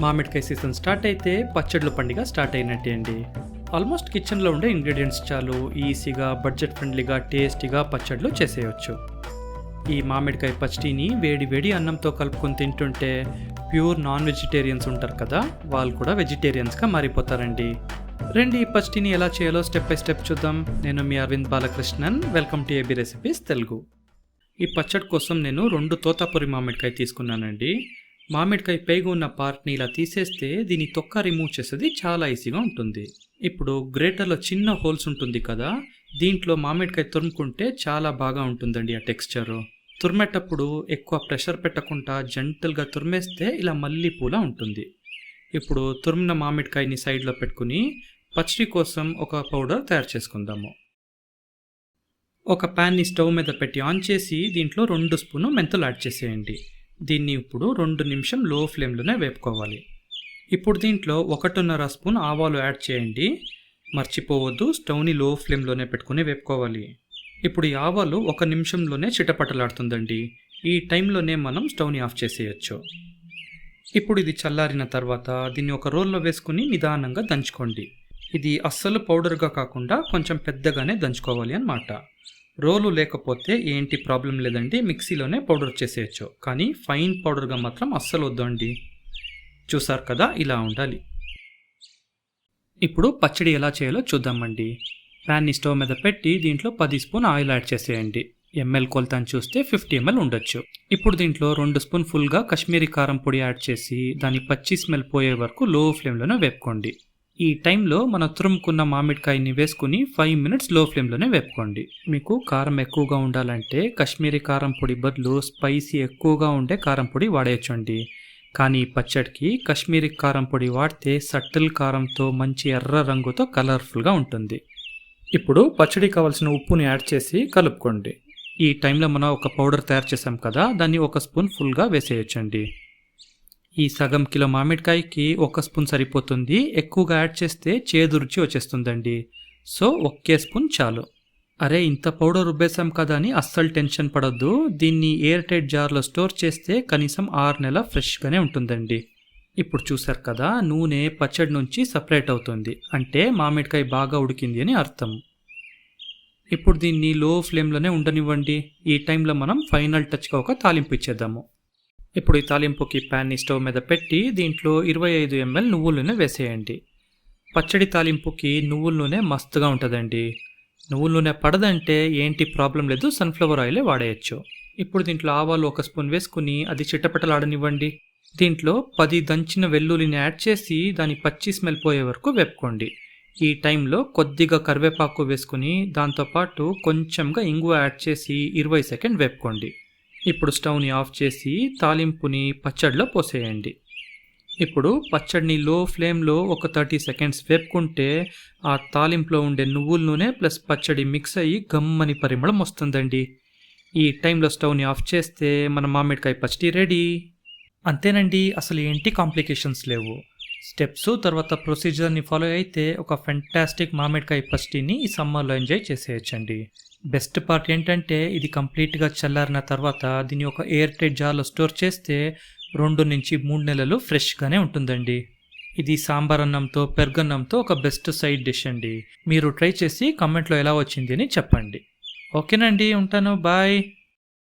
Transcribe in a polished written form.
మామిడికాయ season start అయితే పచ్చడ్ల పండుగ స్టార్ట్ అయినట్టే అండి. ఆల్మోస్ట్ కిచెన్లో ఉండే ఇంగ్రీడియంట్స్ చాలు ఈజీగా బడ్జెట్ ఫ్రెండ్లీగా టేస్టీగా పచ్చడ్లు చేసేయచ్చు. ఈ మామిడికాయ పచ్చడిని వేడి వేడి అన్నంతో కలుపుకొని తింటుంటే ప్యూర్ నాన్ వెజిటేరియన్స్ ఉంటారు కదా, వాళ్ళు కూడా వెజిటేరియన్స్గా మారిపోతారండి. రండి ఈ పచ్చడిని ఎలా చేయాలో స్టెప్ బై స్టెప్ చూద్దాం. నేను మీ Aravind Balakrishnan, welcome to AB recipes Telugu. ఈ పచ్చడి కోసం నేను 2 తోతాపురి మామిడికాయ తీసుకున్నానండి. మామిడికాయ పైగా ఉన్న పార్ట్ని ఇలా తీసేస్తే దీని తొక్క రిమూవ్ చేసేది చాలా ఈజీగా ఉంటుంది. ఇప్పుడు గ్రేటర్లో చిన్న హోల్స్ ఉంటుంది కదా, దీంట్లో మామిడికాయ తురుముకుంటే చాలా బాగా ఉంటుందండి ఆ టెక్స్చరు. తురిమేటప్పుడు ఎక్కువ ప్రెషర్ పెట్టకుండా జెంటల్గా తురిమేస్తే ఇలా మల్లె పూల ఉంటుంది. ఇప్పుడు తురిమిన మామిడికాయని సైడ్లో పెట్టుకుని పచ్చడి కోసం ఒక పౌడర్ తయారు చేసుకుందాము. ఒక ప్యాన్ని స్టవ్ మీద పెట్టి ఆన్ చేసి దీంట్లో 2 స్పూన్లు మెంతులు యాడ్ చేసేయండి. దీన్ని ఇప్పుడు 2 నిమిషం లో ఫ్లేమ్లోనే వేపుకోవాలి. ఇప్పుడు దీంట్లో 1.5 స్పూన్ ఆవాలు యాడ్ చేయండి. మర్చిపోవద్దు, స్టవ్ని లో ఫ్లేమ్లోనే పెట్టుకుని వేపుకోవాలి. ఇప్పుడు ఈ ఆవాలు 1 నిమిషంలోనే చిటపటలాడుతుందండి. ఈ టైంలోనే మనం స్టవ్ని ఆఫ్ చేసేయచ్చు. ఇప్పుడు ఇది చల్లారిన తర్వాత దీన్ని ఒక రోల్లో వేసుకుని నిదానంగా దంచుకోండి. ఇది అస్సలు పౌడర్గా కాకుండా కొంచెం పెద్దగానే దంచుకోవాలి అన్నమాట. రోలు లేకపోతే ఏంటి ప్రాబ్లం లేదండి, మిక్సీలోనే పౌడర్ చేసేయచ్చు. కానీ ఫైన్ పౌడర్గా మాత్రం అస్సలు వద్దండి. చూసారు కదా, ఇలా ఉండాలి. ఇప్పుడు పచ్చడి ఎలా చేయాలో చూద్దామండి. ప్యాన్ని స్టవ్ మీద పెట్టి దీంట్లో 10 స్పూన్ ఆయిల్ యాడ్ చేసేయండి. ఎంఎల్ కొలతని చూస్తే 50 ml ఉండొచ్చు. ఇప్పుడు దీంట్లో 2 స్పూన్ ఫుల్గా కాశ్మీరీ కారం పొడి యాడ్ చేసి దాని పచ్చి స్మెల్ పోయే వరకు లో ఫ్లేమ్లోనే వేపుకోండి. ఈ టైంలో మనం తురుముకున్న మామిడికాయని వేసుకుని 5 మినిట్స్ లో ఫ్లేమ్లోనే వేపుకోండి. మీకు కారం ఎక్కువగా ఉండాలంటే కాశ్మీరీ కారం పొడి బదులు స్పైసీ ఎక్కువగా ఉండే కారం పొడి వాడేయచ్చండి. కానీ పచ్చడికి కాశ్మీరీ కారం పొడి వాడితే సటిల్ కారంతో మంచి ఎర్ర రంగుతో కలర్ఫుల్గా ఉంటుంది. ఇప్పుడు పచ్చడి కావాల్సిన ఉప్పుని యాడ్ చేసి కలుపుకోండి. ఈ టైంలో మనం ఒక పౌడర్ తయారు చేసాం కదా, దాన్ని 1 స్పూన్ ఫుల్గా వేసేయచ్చండి. ఈ సగం కిలో మామిడికాయకి 1 స్పూన్ సరిపోతుంది. ఎక్కువగా యాడ్ చేస్తే చేదు రుచి వచ్చేస్తుందండి. సో 1 స్పూన్ చాలు. అరే ఇంత పౌడర్ రుబ్బేసాం కదా అని అస్సలు టెన్షన్ పడొద్దు. దీన్ని ఎయిర్ టైట్ జార్లో స్టోర్ చేస్తే కనీసం 6 నెలల ఫ్రెష్గానే ఉంటుందండి. ఇప్పుడు చూసారు కదా, నూనె పచ్చడి నుంచి సపరేట్ అవుతుంది, అంటే మామిడికాయ బాగా ఉడికింది అని అర్థం. ఇప్పుడు దీన్ని లో ఫ్లేమ్లోనే ఉండనివ్వండి. ఈ టైంలో మనం ఫైనల్ టచ్గా ఒక తాలింపు ఇచ్చేద్దాము. ఇప్పుడు ఈ తాలింపుకి ప్యాన్ని స్టవ్ మీద పెట్టి దీంట్లో 25 ml నువ్వుల నూనె వేసేయండి. పచ్చడి తాలింపుకి నువ్వుల నూనె మస్తుగా ఉంటుందండి. నువ్వుల నూనె పడదంటే ఏంటి ప్రాబ్లం లేదు, సన్ఫ్లవర్ ఆయిలే వాడేయచ్చు. ఇప్పుడు దీంట్లో ఆవాలు 1 స్పూన్ వేసుకుని అది చిట్టపటలాడనివ్వండి. దీంట్లో 10 దంచిన వెల్లుల్లిని యాడ్ చేసి దాని పచ్చి స్మెల్ పోయే వరకు వేపుకోండి. ఈ టైంలో కొద్దిగా కరివేపాకు వేసుకుని దాంతోపాటు కొంచెంగా ఇంగువ యాడ్ చేసి 20 సెకండ్ వేపుకోండి. ఇప్పుడు స్టవ్ని ఆఫ్ చేసి తాలింపుని పచ్చడిలో పోసేయండి. ఇప్పుడు పచ్చడిని లో ఫ్లేమ్లో ఒక 30 సెకండ్స్ వేపుకుంటే ఆ తాలింపులో ఉండే నువ్వుల నూనె ప్లస్ పచ్చడి మిక్స్ అయ్యి గమ్మని పరిమళం వస్తుందండి. ఈ టైంలో స్టవ్ని ఆఫ్ చేస్తే మన మామిడికాయ పచ్చడి రెడీ. అంతేనండి, అసలు ఏంటి కాంప్లికేషన్స్ లేవు. స్టెప్స్ తర్వాత ప్రొసీజర్ని ఫాలో అయితే ఒక ఫెంటాస్టిక్ మామిడికాయ పచ్చడిని ఈ సమ్మర్లో ఎంజాయ్ చేసేయచ్చండి. బెస్ట్ పార్ట్ ఏంటంటే ఇది కంప్లీట్గా చల్లారిన తర్వాత దీన్ని ఒక ఎయిర్ టైట్ జార్లో స్టోర్ చేస్తే 2 నుంచి 3 నెలలు ఫ్రెష్గానే ఉంటుందండి. ఇది సాంబార్ అన్నంతో పెరుగన్నంతో ఒక బెస్ట్ సైడ్ డిష్ అండి. మీరు ట్రై చేసి కమెంట్లో ఎలా వచ్చింది అని చెప్పండి. ఓకేనండి, ఉంటాను, బాయ్.